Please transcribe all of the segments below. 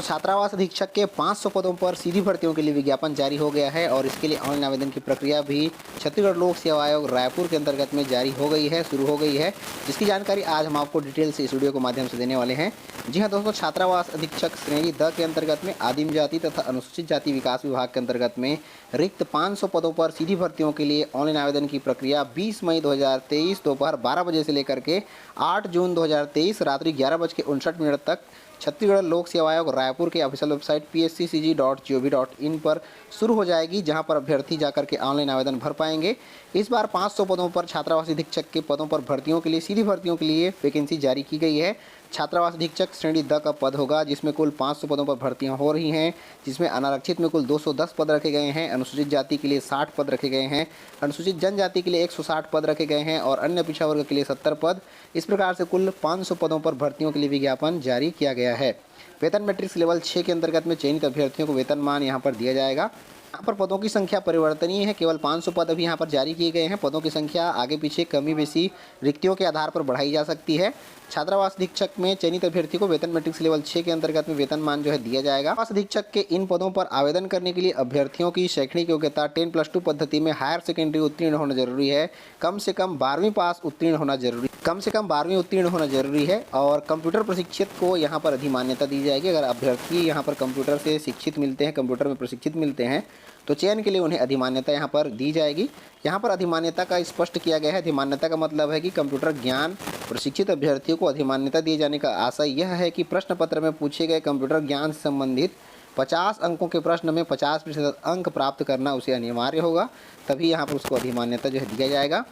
तो छात्रावास अधीक्षक के 500 पदों पर सीधी भर्तियों के लिए विज्ञापन जारी हो गया है और इसके लिए ऑनलाइन आवेदन की प्रक्रिया भी छत्तीसगढ़ लोक सेवा आयोग रायपुर के अंतर्गत में जारी हो गई है, शुरू हो गई है, जिसकी जानकारी आज हम आपको डिटेल से इस वीडियो के माध्यम से देने वाले हैं। जी हाँ दोस्तों, छात्रावास अधीक्षक श्रेणी द के अंतर्गत में आदिम जाति तथा अनुसूचित जाति विकास विभाग के अंतर्गत में रिक्त 500 पदों पर सीधी भर्तियों के लिए ऑनलाइन आवेदन की प्रक्रिया 20 मई 2023 दोपहर 12 बजे से लेकर के 8 जून 2023 रात्रि 11:59 तक छत्तीसगढ़ लोक सेवा आयोग रायपुर के ऑफिशियल वेबसाइट psccg.gov.in पर शुरू हो जाएगी, जहां पर अभ्यर्थी जाकर के ऑनलाइन आवेदन भर पाएंगे। इस बार 500 पदों पर छात्रावास अधीक्षक के पदों पर भर्तियों के लिए सीधी भर्तियों के लिए वैकेंसी जारी की गई है। छात्रावास अधीक्षक श्रेणी द का पद होगा, जिसमें कुल 500 पदों पर भर्तियां हो रही हैं, जिसमें अनारक्षित में कुल 210 पद रखे गए हैं, अनुसूचित जाति के लिए 60 पद रखे गए हैं, अनुसूचित जनजाति के लिए 160 पद रखे गए हैं और अन्य पिछड़ा वर्ग के लिए 70 पद। इस प्रकार से कुल 500 पदों पर भर्तियों के लिए विज्ञापन जारी किया गया है। वेतन मैट्रिक्स लेवल 6 के अंतर्गत में चयनित अभ्यर्थियों को वेतनमान यहाँ पर दिया जाएगा। यहाँ पर पदों की संख्या परिवर्तनीय है, केवल 500 पद अभी यहाँ पर जारी किए गए हैं। पदों की संख्या आगे पीछे कमी बेसी रिक्तियों के आधार पर बढ़ाई जा सकती है। छात्रावास अधीक्षक में चयनित अभ्यर्थी को वेतन मैट्रिक्स लेवल 6 के अंतर्गत में वेतनमान जो है दिया जाएगा। छात्रावास अधीक्षक के इन पदों पर आवेदन करने के लिए अभ्यर्थियों की शैक्षणिक योग्यता 10+2 पद्धति में हायर सेकेंडरी उत्तीर्ण होना जरूरी है, कम से कम 12वीं पास उत्तीर्ण होना जरूरी है और कंप्यूटर प्रशिक्षित को यहाँ पर अधिमान्यता दी जाएगी। अगर अभ्यर्थी यहाँ पर कंप्यूटर से शिक्षित मिलते हैं, कंप्यूटर में प्रशिक्षित मिलते हैं, तो चयन के लिए उन्हें अधिमान्यता यहाँ पर दी जाएगी। यहाँ पर अधिमान्यता का स्पष्ट किया गया है। अधिमान्यता का मतलब है कि कंप्यूटर ज्ञान प्रशिक्षित अभ्यर्थियों को अधिमान्यता दिए जाने का आशय यह है कि प्रश्न पत्र में पूछे गए कंप्यूटर ज्ञान से संबंधित 50 अंकों के प्रश्न में 50% अंक प्राप्त करना उसे अनिवार्य होगा, तभी यहाँ पर उसको अधिमान्यता जो है दिया जाएगा।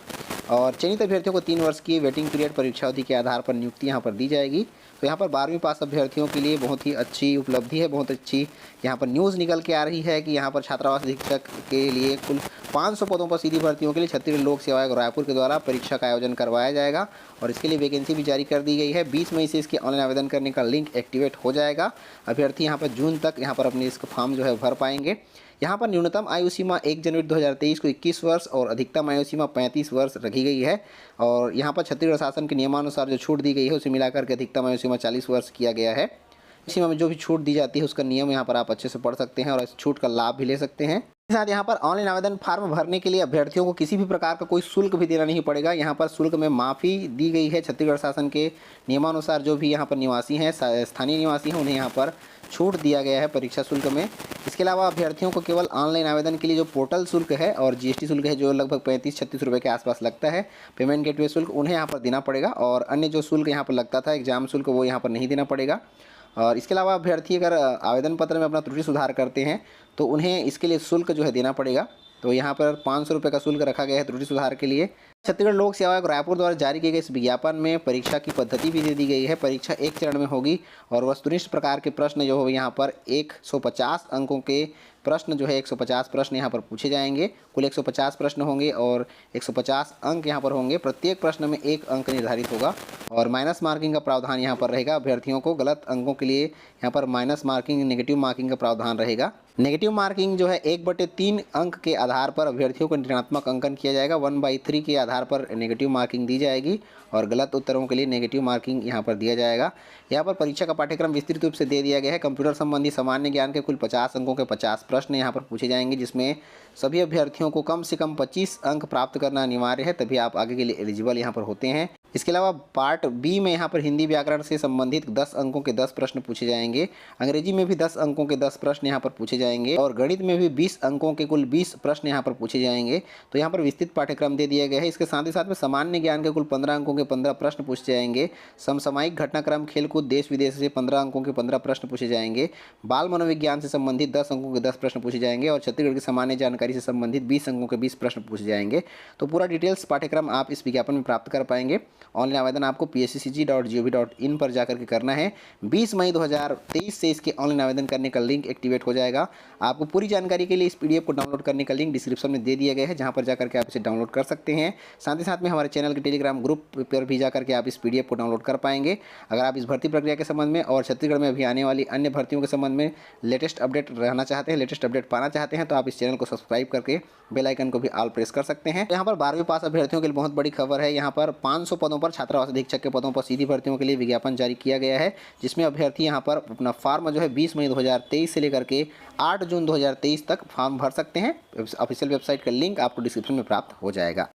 और चयनित अभ्यर्थियों को 3 वर्ष की वेटिंग पीरियड परीक्षा अवधि के आधार पर नियुक्ति यहाँ पर दी जाएगी। तो यहाँ पर 12वीं पास अभ्यर्थियों के लिए बहुत ही अच्छी उपलब्धि है, बहुत अच्छी यहाँ पर न्यूज़ निकल के आ रही है कि यहाँ पर छात्रावास अधीक्षक के लिए कुल 500 पदों पर सीधी भर्तियों के लिए छत्तीसगढ़ लोक सेवा आयोग रायपुर के द्वारा परीक्षा का आयोजन करवाया जाएगा और इसके लिए वैकेंसी भी जारी कर दी गई है। 20 मई से इसके ऑनलाइन आवेदन करने का लिंक एक्टिवेट हो जाएगा। अभ्यर्थी यहाँ पर जून तक यहाँ पर अपने इसका फॉर्म जो है भर पाएंगे। यहाँ पर न्यूनतम आयु सीमा 1 जनवरी 2023 को 21 वर्ष और अधिकतम आयु सीमा 35 वर्ष रखी गई है और यहाँ पर छत्तीसगढ़ शासन के नियमानुसार जो छूट दी गई है उसे मिलाकर के अधिकतम आयु सीमा 40 वर्ष किया गया है। इस सीमा में जो भी छूट दी जाती है उसका नियम यहाँ पर आप अच्छे से पढ़ सकते हैं और इस छूट का लाभ भी ले सकते हैं। साथ यहाँ पर ऑनलाइन आवेदन फॉर्म भरने के लिए अभ्यर्थियों को किसी भी प्रकार का कोई शुल्क भी देना नहीं पड़ेगा। यहाँ पर शुल्क में माफ़ी दी गई है। छत्तीसगढ़ शासन के नियमानुसार जो भी यहाँ पर निवासी हैं, स्थानीय निवासी हैं, उन्हें यहाँ पर छूट दिया गया है परीक्षा शुल्क में। इसके अलावा अभ्यर्थियों को केवल ऑनलाइन आवेदन के लिए जो पोर्टल शुल्क है और जीएसटी शुल्क है जो लगभग 35-36 रुपये के आसपास लगता है, पेमेंट गेटवे शुल्क, उन्हें यहाँ पर देना पड़ेगा और अन्य जो शुल्क यहाँ पर लगता था एग्जाम शुल्क, वो यहाँ पर नहीं देना पड़ेगा। और इसके अलावा अभ्यर्थी अगर आवेदन पत्र में अपना त्रुटि सुधार करते हैं तो उन्हें इसके लिए शुल्क जो है देना पड़ेगा। तो यहाँ पर 500 रुपये का शुल्क रखा गया है त्रुटि सुधार के लिए। छत्तीसगढ़ लोक सेवा आयोग रायपुर द्वारा जारी किए गए इस विज्ञापन में परीक्षा की पद्धति भी दे दी गई है। परीक्षा एक चरण में होगी और वस्तुनिष्ठ प्रकार के प्रश्न जो हो यहाँ पर 150 अंकों के प्रश्न जो है 150 प्रश्न यहाँ पर पूछे जाएंगे। कुल 150 प्रश्न होंगे और 150 अंक यहाँ पर होंगे। प्रत्येक प्रश्न में 1 अंक निर्धारित होगा और माइनस मार्किंग का प्रावधान यहाँ पर रहेगा। अभ्यर्थियों को गलत अंकों के लिए यहाँ पर माइनस मार्किंग, नेगेटिव मार्किंग का प्रावधान रहेगा। नेगेटिव मार्किंग जो है 1/3 अंक के आधार पर अभ्यर्थियों को ऋणात्मक अंकन किया जाएगा। 1/3 के आधार पर नेगेटिव मार्किंग दी जाएगी और गलत उत्तरों के लिए नेगेटिव मार्किंग यहाँ पर दिया जाएगा। यहाँ पर परीक्षा का पाठ्यक्रम विस्तृत रूप से दे दिया गया है। कंप्यूटर संबंधी सामान्य ज्ञान के कुल 50 अंकों के 50 प्रश्न यहाँ पर पूछे जाएंगे, जिसमें सभी अभ्यर्थियों को कम से कम 25 अंक प्राप्त करना अनिवार्य है, तभी आप आगे के लिए एलिजिबल यहाँ पर होते हैं। इसके अलावा पार्ट बी में यहाँ पर हिंदी व्याकरण से संबंधित 10 अंकों के 10 प्रश्न पूछे जाएंगे। अंग्रेजी में भी 10 अंकों के 10 प्रश्न यहाँ पर पूछे जाएंगे और गणित में भी 20 अंकों के कुल 20 प्रश्न यहाँ पर पूछे जाएंगे। तो यहाँ पर विस्तृत पाठ्यक्रम दे दिया गया है। इसके साथ ही साथ में सामान्य ज्ञान के कुल 15 अंकों के 15 प्रश्न पूछे जाएंगे। समसामयिक घटनाक्रम, खेलकूद, देश विदेश से 15 अंकों के 15 प्रश्न पूछे जाएंगे। बाल मनोविज्ञान से संबंधित 10 अंकों के 10 प्रश्न पूछे जाएंगे और छत्तीसगढ़ की सामान्य जानकारी से संबंधित 20 अंकों के 20 प्रश्न पूछे जाएंगे। तो पूरा डिटेल्स पाठ्यक्रम आप इस विज्ञापन में प्राप्त कर पाएंगे। ऑनलाइन आवेदन आपको psccg.gov.in पर जाकर के करना है। 20 मई 2023 से इसके ऑनलाइन आवेदन करने का लिंक एक्टिवेट हो जाएगा। आपको पूरी जानकारी के लिए इस पीडीएफ को डाउनलोड करने का लिंक डिस्क्रिप्शन में दे दिया गया है, जहां पर जाकर के आप इसे डाउनलोड कर सकते हैं। साथ ही साथ में हमारे चैनल के टेलीग्राम ग्रुप पर भी जाकर के आप इस पीडीएफ को डाउनलोड कर पाएंगे। अगर आप इस भर्ती प्रक्रिया के संबंध में और छत्तीसगढ़ में अभी आने वाली अन्य भर्तियों के संबंध में लेटेस्ट अपडेट रहना चाहते हैं, लेटेस्ट अपडेट पाना चाहते हैं, तो आप इस चैनल को सब्सक्राइब करके बेल आइकन को भी ऑल प्रेस कर सकते हैं। यहाँ पर 12वीं पास अभ्यर्थियों के लिए बहुत बड़ी खबर है। यहाँ पर 500 पदों पदों पर छात्रावास अधीक्षक के पदों पर सीधी भर्तियों के लिए विज्ञापन जारी किया गया है, जिसमें अभ्यर्थी यहां पर अपना फॉर्म जो है 20 मई 2023 से लेकर के 8 जून 2023 तक फॉर्म भर सकते हैं। ऑफिशियल वेबसाइट का लिंक आपको डिस्क्रिप्शन में प्राप्त हो जाएगा।